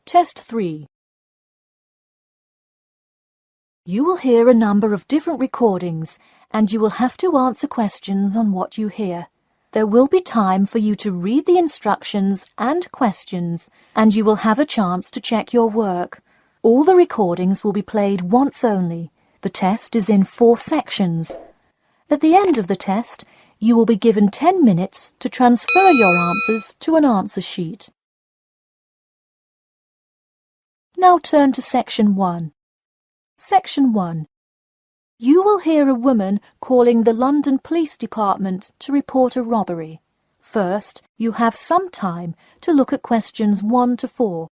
Test 3. You will hear a number of different recordings and you will have to answer questions on what you hear. There will be time for you to read the instructions and questions and you will have a chance to check your work. All the recordings will be played once only. The test is in 4 sections. At the end of the test, you will be given 10 minutes to transfer your answers to an answer sheet. Now turn to Section 1. Section 1. You will hear a woman calling the London Police Department to report a robbery. First, you have some time to look at questions 1 to 4.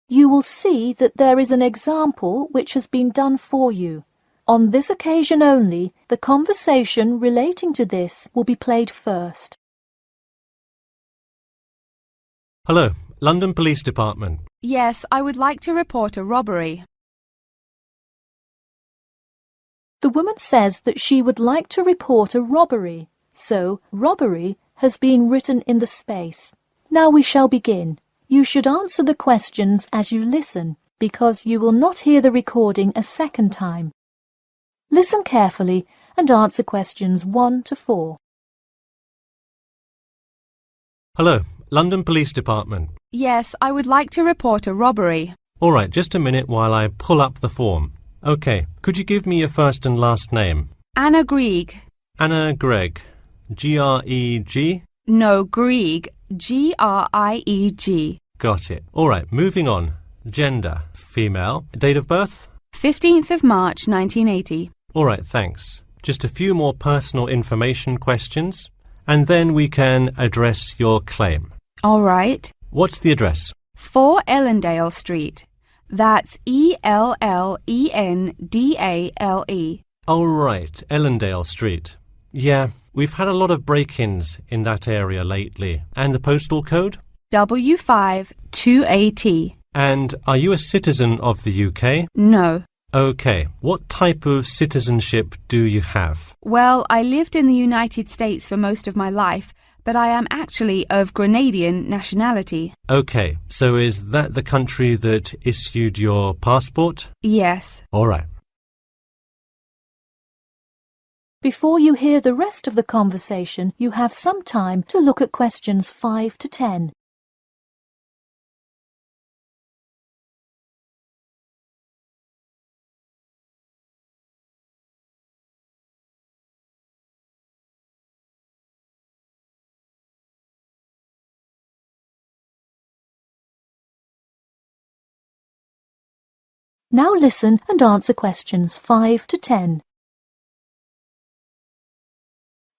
You will see that there is an example which has been done for you. On this occasion only, the conversation relating to this will be played first. Hello, London Police Department. Yes, I would like to report a robbery. The woman says that she would like to report a robbery, so robbery has been written in the space. Now we shall begin. You should answer the questions as you listen, because you will not hear the recording a second time. Listen carefully and answer questions 1 to 4. Hello, London Police Department. Yes, I would like to report a robbery. All right, just a minute while I pull up the form. OK, could you give me your first and last name? Anna Grieg. Anna Gregg. G-R-E-G? No, Grieg. G-R-I-E-G. Got it. All right, moving on. Gender, female. Date of birth? 15th of March, 1980. All right, thanks. Just a few more personal information questions, and then we can address your claim. All right. What's the address? 4 Ellendale Street. That's Ellendale. Oh, right, Ellendale Street. Yeah, we've had a lot of break-ins in that area lately. And the postal code? W5 2AT. And are you a citizen of the UK? No. OK. What type of citizenship do you have? Well, I lived in the United States for most of my life, but I am actually of Grenadian nationality. OK. So is that the country that issued your passport? Yes. All right. Before you hear the rest of the conversation, you have some time to look at questions 5 to 10. Now listen and answer questions 5 to 10.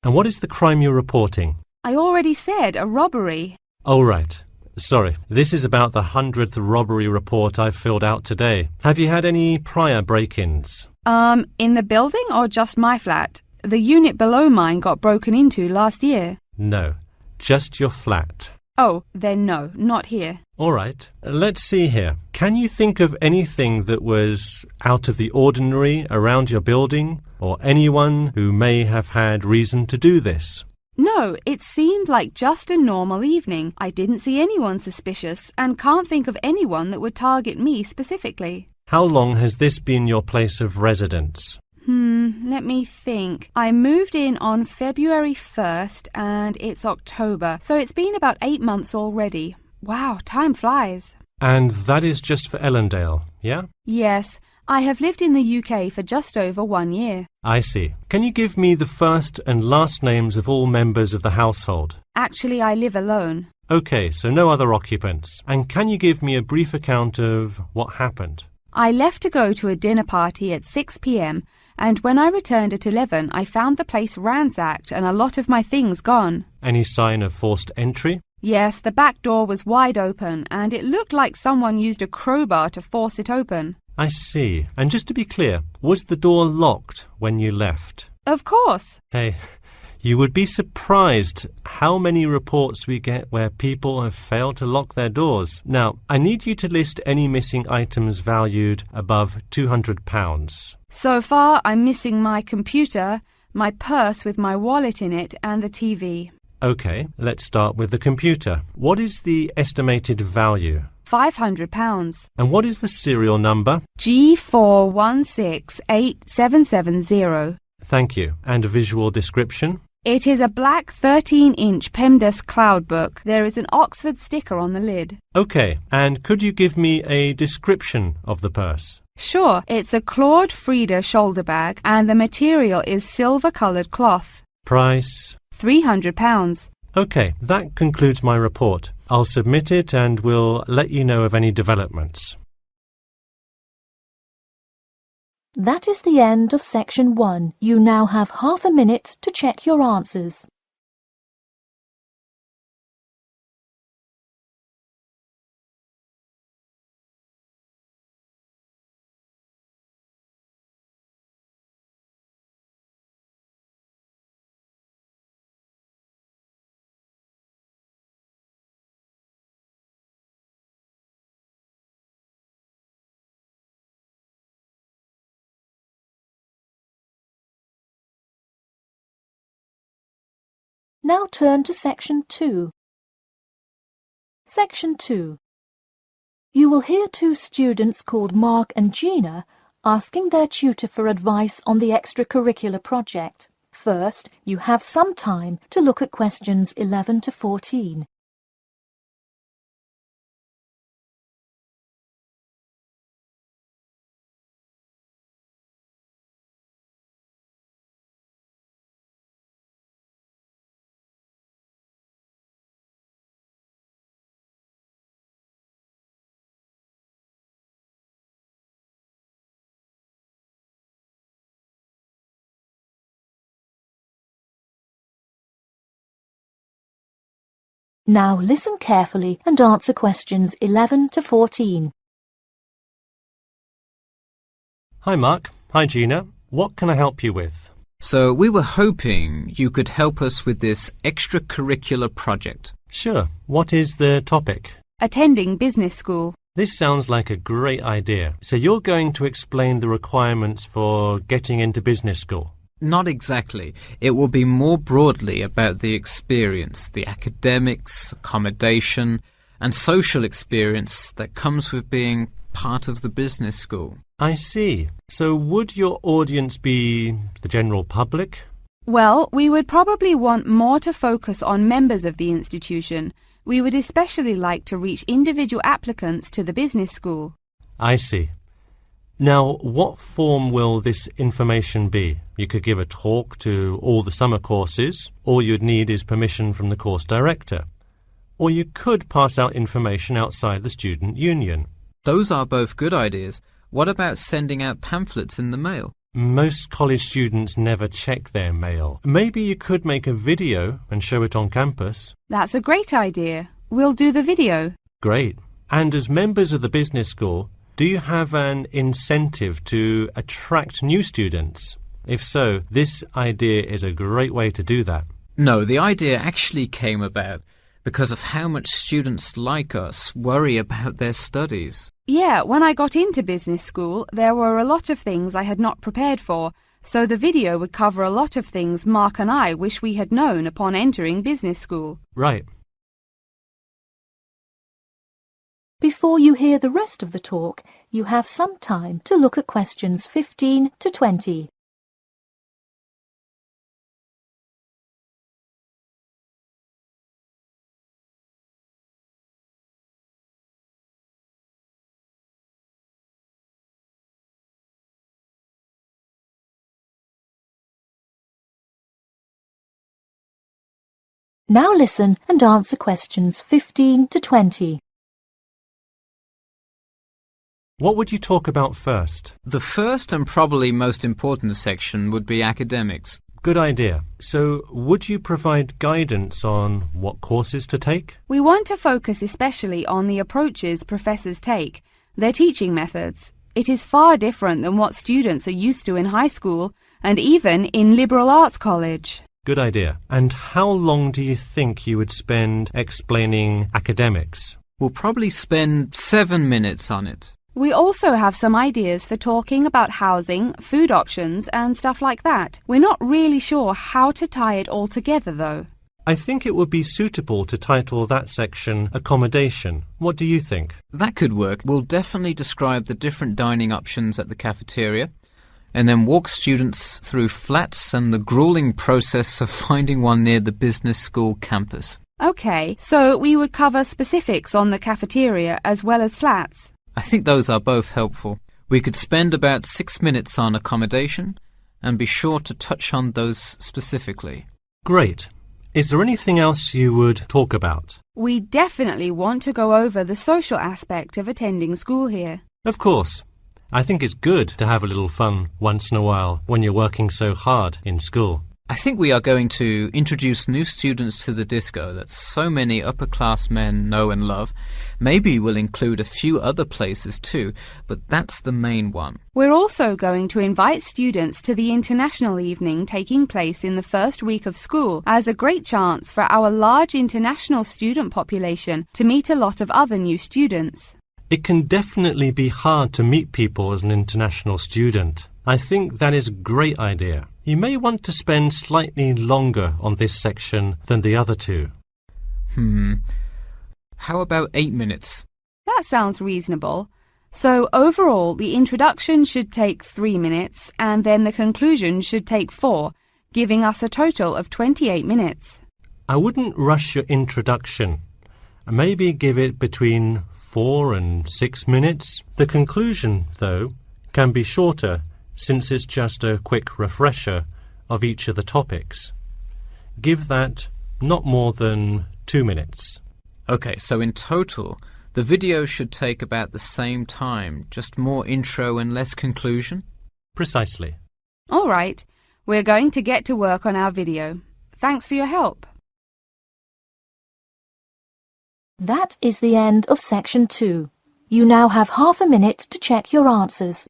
And what is the crime you're reporting? I already said a robbery. Oh, right. Sorry. This is about the 100th robbery report I've filled out today. Have you had any prior break-ins? In the building or just my flat? The unit below mine got broken into last year. No, just your flat. Oh, then no, not here. All right. Let's see here. Can you think of anything that was out of the ordinary around your building, or anyone who may have had reason to do this? No, it seemed like just a normal evening. I didn't see anyone suspicious and can't think of anyone that would target me specifically. How long has this been your place of residence? Let me think. I moved in on February 1st and it's October, so it's been about 8 months already. Wow, time flies. And that is just for Ellendale, yeah? Yes, I have lived in the UK for just over 1 year. I see. Can you give me the first and last names of all members of the household? Actually, I live alone. OK, so no other occupants. And can you give me a brief account of what happened? I left to go to a dinner party at 6 p.m. and when I returned at 11, I found the place ransacked and a lot of my things gone. Any sign of forced entry? Yes, the back door was wide open and it looked like someone used a crowbar to force it open. I see. And just to be clear, was the door locked when you left? Of course. Hey, you would be surprised how many reports we get where people have failed to lock their doors. Now, I need you to list any missing items valued above £200. So far, I'm missing my computer, my purse with my wallet in it, and the TV. Okay, let's start with the computer. What is the estimated value? £500. And what is the serial number? G416870. Thank you. And a visual description? It is a black 13-inch PEMDAS cloud book. There is an Oxford sticker on the lid. Okay, and could you give me a description of the purse? Sure, it's a Claude Frieda shoulder bag and the material is silver-coloured cloth. Price? £300. Okay, that concludes my report. I'll submit it and we'll let you know of any developments. That is the end of section 1. You now have half a minute to check your answers. Now turn to section 2. Section 2. You will hear two students called Mark and Gina asking their tutor for advice on the extracurricular project. First, you have some time to look at questions 11 to 14. Now listen carefully and answer questions 11 to 14. Hi Mark. Hi Gina. What can I help you with? So we were hoping you could help us with this extracurricular project. Sure. What is the topic? Attending business school. This sounds like a great idea. So you're going to explain the requirements for getting into business school? Not exactly. It will be more broadly about the experience, the academics, accommodation, and social experience that comes with being part of the business school. I see. So would your audience be the general public? Well, we would probably want more to focus on members of the institution. We would especially like to reach individual applicants to the business school. I see. Now, what form will this information be? You could give a talk to all the summer courses. All you'd need is permission from the course director. Or you could pass out information outside the student union. Those are both good ideas. What about sending out pamphlets in the mail? Most college students never check their mail. Maybe you could make a video and show it on campus. That's a great idea. We'll do the video. Great. And as members of the business school, do you have an incentive to attract new students? If so, this idea is a great way to do that. No, the idea actually came about because of how much students like us worry about their studies. Yeah, when I got into business school, there were a lot of things I had not prepared for, so the video would cover a lot of things Mark and I wish we had known upon entering business school. Right. Before you hear the rest of the talk, you have some time to look at questions 15 to 20. Now listen and answer questions 15 to 20. What would you talk about first? The first and probably most important section would be academics. Good idea. So, would you provide guidance on what courses to take? We want to focus especially on the approaches professors take, their teaching methods. It is far different than what students are used to in high school and even in liberal arts college. Good idea. And how long do you think you would spend explaining academics? We'll probably spend 7 minutes on it. We also have some ideas for talking about housing, food options and stuff like that. We're not really sure how to tie it all together though. I think it would be suitable to title that section Accommodation. What do you think? That could work. We'll definitely describe the different dining options at the cafeteria and then walk students through flats and the grueling process of finding one near the business school campus. Okay, so we would cover specifics on the cafeteria as well as flats. I think those are both helpful. We could spend about 6 minutes on accommodation and be sure to touch on those specifically. Great. Is there anything else you would talk about? We definitely want to go over the social aspect of attending school here. Of course. I think it's good to have a little fun once in a while when you're working so hard in school. I think we are going to introduce new students to the disco that so many upper-class men know and love. Maybe we'll include a few other places too, but that's the main one. We're also going to invite students to the international evening taking place in the first week of school as a great chance for our large international student population to meet a lot of other new students. It can definitely be hard to meet people as an international student. I think that is a great idea. You may want to spend slightly longer on this section than the other two. How about 8 minutes? That sounds reasonable. So overall, the introduction should take 3 minutes and then the conclusion should take 4, giving us a total of 28 minutes. I wouldn't rush your introduction. Maybe give it between 4 and 6 minutes. The conclusion, though, can be shorter since it's just a quick refresher of each of the topics. Give that not more than 2 minutes. Okay, so in total, the video should take about the same time, just more intro and less conclusion? Precisely. All right, we're going to get to work on our video. Thanks for your help. That is the end of section 2. You now have half a minute to check your answers.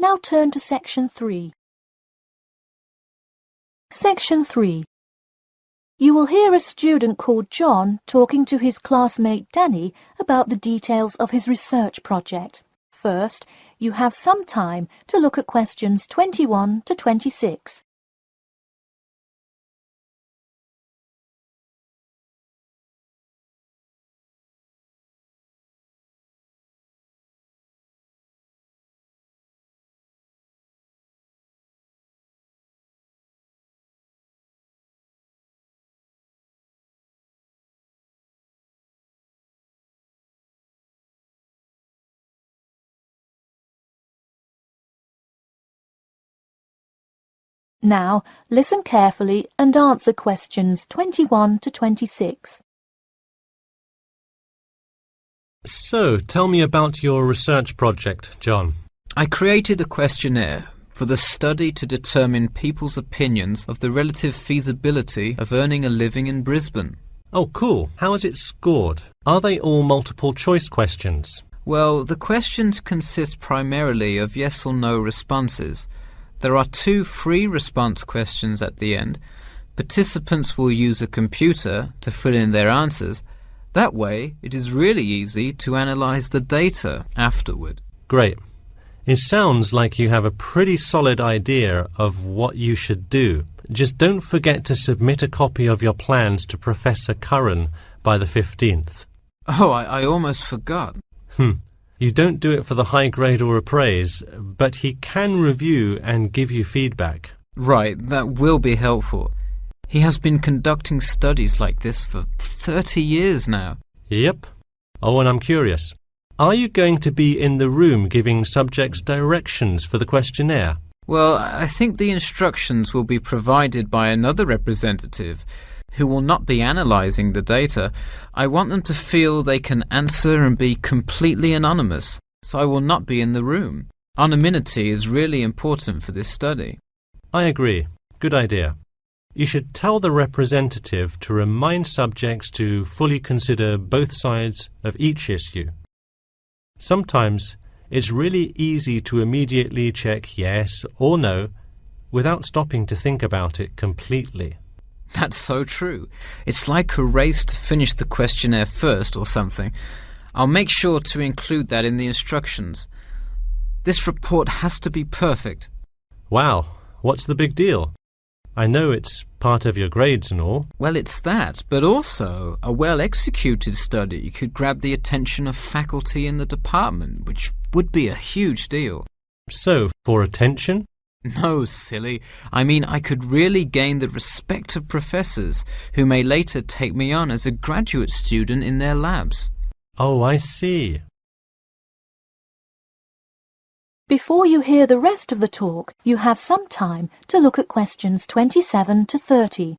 Now turn to section 3. Section 3. You will hear a student called John talking to his classmate Danny about the details of his research project. First, you have some time to look at questions 21 to 26. Now, listen carefully and answer questions 21 to 26. So, tell me about your research project, John. I created a questionnaire for the study to determine people's opinions of the relative feasibility of earning a living in Brisbane. Oh, cool. How is it scored? Are they all multiple choice questions? Well, the questions consist primarily of yes or no responses. There are 2 free response questions at the end. Participants will use a computer to fill in their answers. That way, it is really easy to analyze the data afterward. Great. It sounds like you have a pretty solid idea of what you should do. Just don't forget to submit a copy of your plans to Professor Curran by the 15th. Oh, I almost forgot. You don't do it for the high grade or a praise, but he can review and give you feedback. Right, that will be helpful. He has been conducting studies like this for 30 years now. Yep. Oh, and I'm curious. Are you going to be in the room giving subjects directions for the questionnaire? Well, I think the instructions will be provided by another representative who will not be analysing the data. I want them to feel they can answer and be completely anonymous, so I will not be in the room. Anonymity is really important for this study. I agree. Good idea. You should tell the representative to remind subjects to fully consider both sides of each issue. Sometimes it's really easy to immediately check yes or no without stopping to think about it completely. That's so true. It's like a race to finish the questionnaire first or something. I'll make sure to include that in the instructions. This report has to be perfect. Wow, what's the big deal? I know it's part of your grades and all. Well, it's that, but also a well-executed study could grab the attention of faculty in the department, which would be a huge deal. So, for attention? No, silly. I mean, I could really gain the respect of professors who may later take me on as a graduate student in their labs. Oh, I see. Before you hear the rest of the talk, you have some time to look at questions 27 to 30.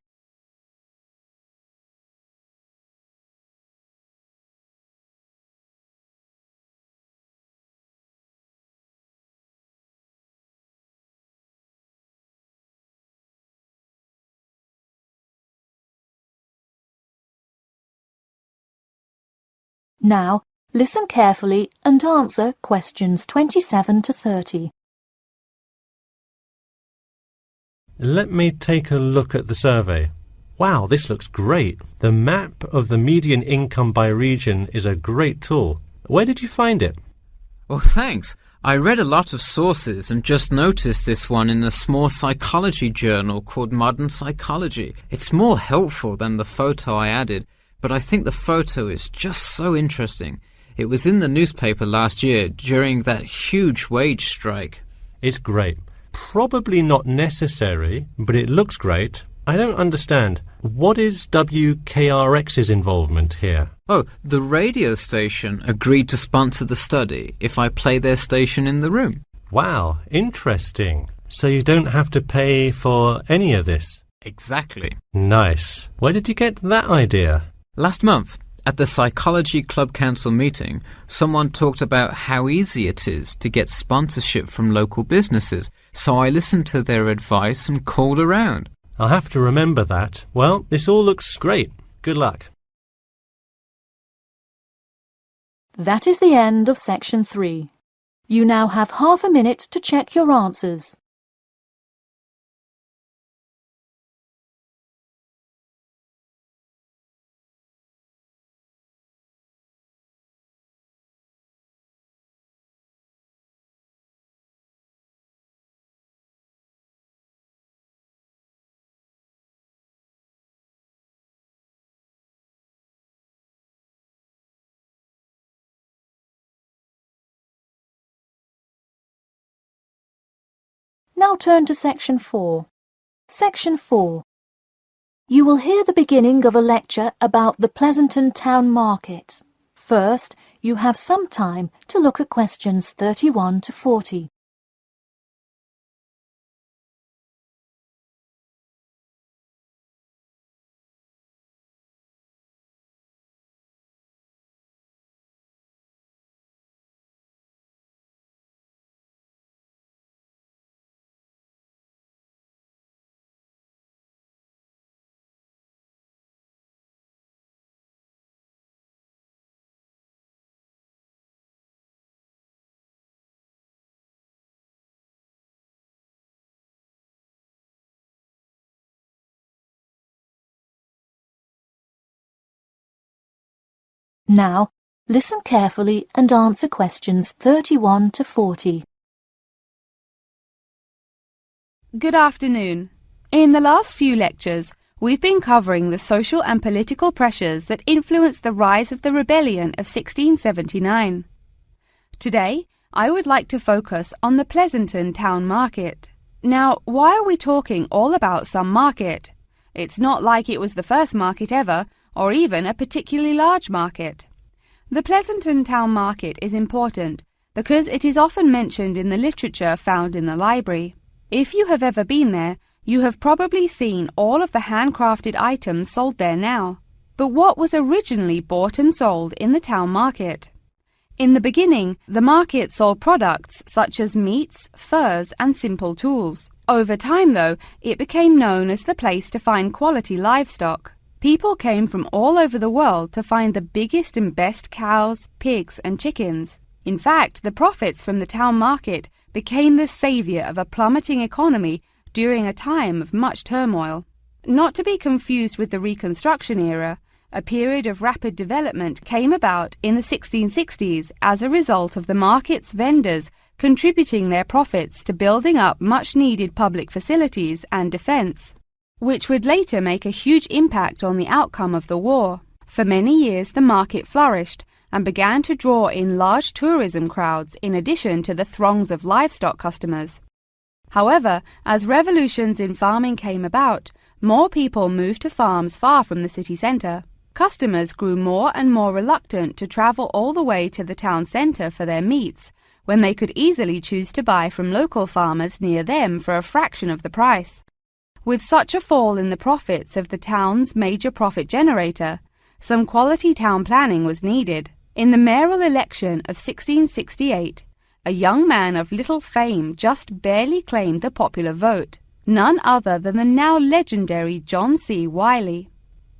Now, listen carefully and answer questions 27 to 30. Let me take a look at the survey. Wow, this looks great. The map of the median income by region is a great tool. Where did you find it? Well, thanks. I read a lot of sources and just noticed this one in a small psychology journal called Modern Psychology. It's more helpful than the photo I added, but I think the photo is just so interesting. It was in the newspaper last year during that huge wage strike. It's great. Probably not necessary, but it looks great. I don't understand. What is WKRX's involvement here? Oh, the radio station agreed to sponsor the study if I play their station in the room. Wow, interesting. So you don't have to pay for any of this? Exactly. Nice. Where did you get that idea? Last month, at the Psychology Club Council meeting, someone talked about how easy it is to get sponsorship from local businesses, so I listened to their advice and called around. I'll have to remember that. Well, this all looks great. Good luck. That is the end of section 3. You now have half a minute to check your answers. Now turn to section 4. Section 4. You will hear the beginning of a lecture about the Pleasanton Town Market. First, you have some time to look at questions 31 to 40. Now, listen carefully and answer questions 31 to 40. Good afternoon. In the last few lectures, we've been covering the social and political pressures that influenced the rise of the rebellion of 1679. Today, I would like to focus on the Pleasanton Town Market. Now, why are we talking all about some market? It's not like it was the first market ever, or even a particularly large market. The Pleasanton Town Market is important because it is often mentioned in the literature found in the library. If you have ever been there, you have probably seen all of the handcrafted items sold there now. But what was originally bought and sold in the town market? In the beginning, the market sold products such as meats, furs, and simple tools. Over time, though, it became known as the place to find quality livestock. People came from all over the world to find the biggest and best cows, pigs, and chickens. In fact, the profits from the town market became the savior of a plummeting economy during a time of much turmoil. Not to be confused with the Reconstruction era, a period of rapid development came about in the 1660s as a result of the market's vendors contributing their profits to building up much-needed public facilities and defense, which would later make a huge impact on the outcome of the war. For many years, the market flourished and began to draw in large tourism crowds in addition to the throngs of livestock customers. However, as revolutions in farming came about, more people moved to farms far from the city centre. Customers grew more and more reluctant to travel all the way to the town centre for their meats, when they could easily choose to buy from local farmers near them for a fraction of the price. With such a fall in the profits of the town's major profit generator, some quality town planning was needed. In the mayoral election of 1668, a young man of little fame just barely claimed the popular vote, none other than the now legendary John C. Wiley.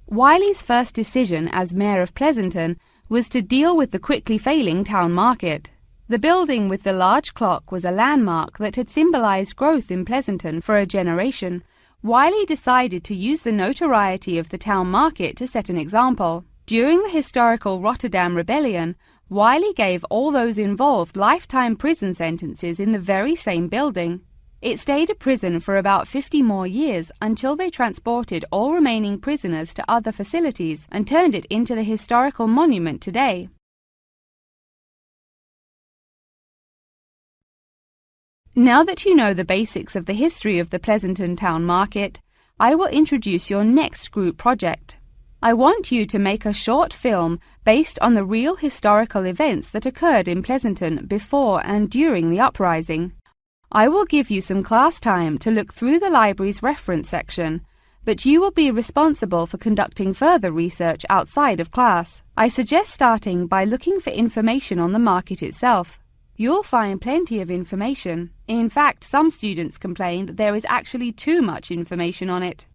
Wiley's first decision as mayor of Pleasanton was to deal with the quickly failing town market. The building with the large clock was a landmark that had symbolized growth in Pleasanton for a generation. Wiley decided to use the notoriety of the town market to set an example. During the historical Rotterdam Rebellion, Wiley gave all those involved lifetime prison sentences in the very same building. It stayed a prison for about 50 more years until they transported all remaining prisoners to other facilities and turned it into the historical monument today. Now that you know the basics of the history of the Pleasanton Town Market, I will introduce your next group project. I want you to make a short film based on the real historical events that occurred in Pleasanton before and during the uprising. I will give you some class time to look through the library's reference section, but you will be responsible for conducting further research outside of class. I suggest starting by looking for information on the market itself. You'll find plenty of information. In fact, some students complain that there is actually too much information on it.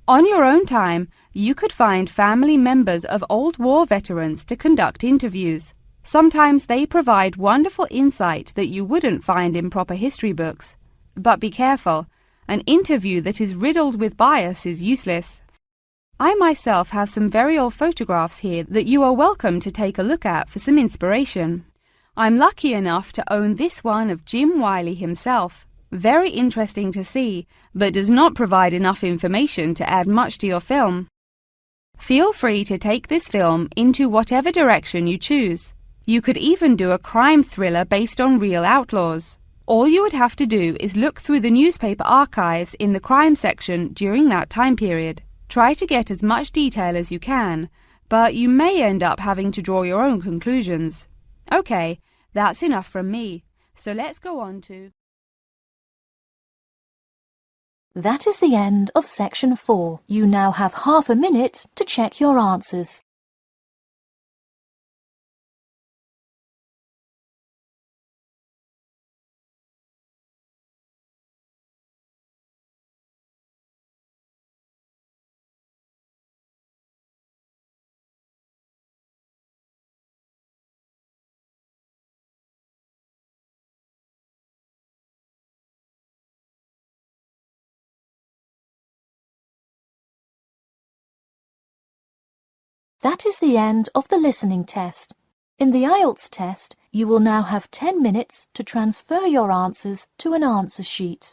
On your own time, you could find family members of old war veterans to conduct interviews. Sometimes they provide wonderful insight that you wouldn't find in proper history books. But be careful, an interview that is riddled with bias is useless. I myself have some very old photographs here that you are welcome to take a look at for some inspiration. I'm lucky enough to own this one of Jim Wiley himself. Very interesting to see, but does not provide enough information to add much to your film. Feel free to take this film into whatever direction you choose. You could even do a crime thriller based on real outlaws. All you would have to do is look through the newspaper archives in the crime section during that time period. Try to get as much detail as you can, but you may end up having to draw your own conclusions. Okay, that's enough from me, so let's go on to... That is the end of section 4. You now have half a minute to check your answers. That is the end of the listening test. In the Ielts test, you will now have 10 minutes to transfer your answers to an answer sheet.